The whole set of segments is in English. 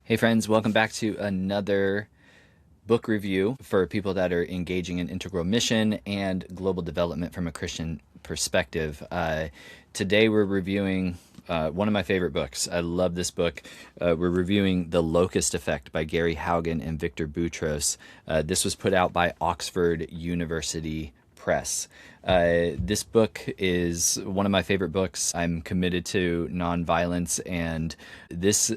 Hey friends, welcome back to another book review for people that are engaging in integral mission and global development from a Christian perspective. Today we're reviewing one of my favorite books. I love this book. We're reviewing The Locust Effect by Gary Haugen and Victor Boutros. This was put out by Oxford University Press. This book is one of my favorite books. I'm committed to nonviolence, and this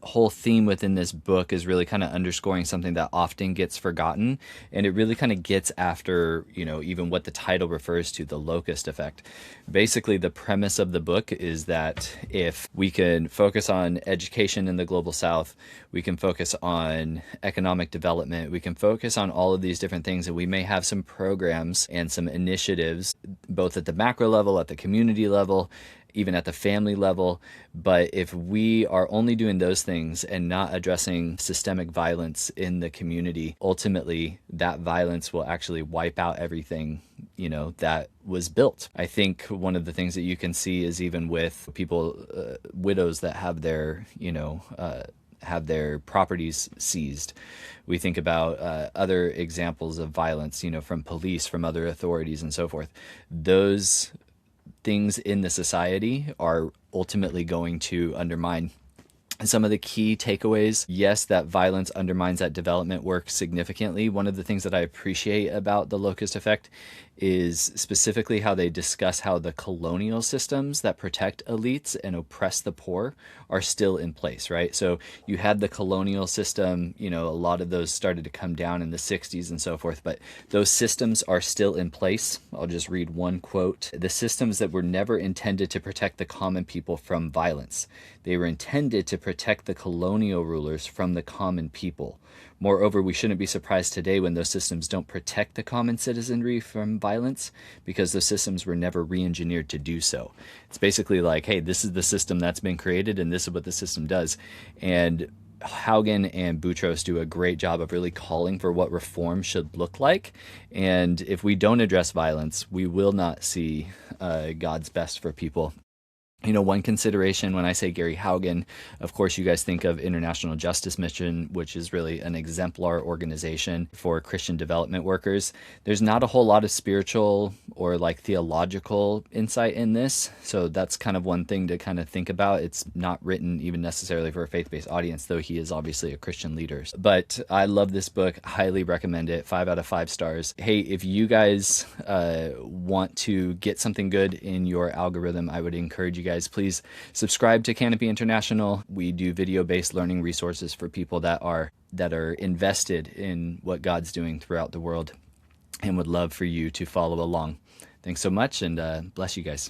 whole theme within this book is really kind of underscoring something that often gets forgotten, and it really kind of gets after, even what the title refers to, the locust effect. Basically, the premise of the book is that if we can focus on education in the global south, we can focus on economic development, we can focus on all of these different things, and we may have some programs and some initiatives both at the macro level, at the community level, even at the family level. But if we are only doing those things and not addressing systemic violence in the community, ultimately that violence will actually wipe out everything, that was built. I think one of the things that you can see is even with people, widows that have their properties seized. We think about other examples of violence, from police, from other authorities, and so forth. Those things in the society are ultimately going to undermine some of the key takeaways. Yes, that violence undermines that development work significantly. One of the things that I appreciate about the locust effect is specifically how they discuss how the colonial systems that protect elites and oppress the poor are still in place, right? So you had the colonial system, a lot of those started to come down in the 60s and so forth, but those systems are still in place. I'll just read one quote. "The systems that were never intended to protect the common people from violence. They were intended to protect the colonial rulers from the common people. Moreover, we shouldn't be surprised today when those systems don't protect the common citizenry from violence, because those systems were never re-engineered to do so." It's basically like, hey, this is the system that's been created and this is what the system does. And Haugen and Boutros do a great job of really calling for what reform should look like. And if we don't address violence, we will not see God's best for people. One consideration when I say Gary Haugen, of course, you guys think of International Justice Mission, which is really an exemplar organization for Christian development workers. There's not a whole lot of spiritual or theological insight in this. So that's kind of one thing to kind of think about. It's not written even necessarily for a faith-based audience, though he is obviously a Christian leader. But I love this book, highly recommend it, 5 out of 5 stars. Hey, if you guys want to get something good in your algorithm, I would encourage you guys, please subscribe to Canopy International. We do video-based learning resources for people that are invested in what God's doing throughout the world, and would love for you to follow along. Thanks so much, and bless you guys.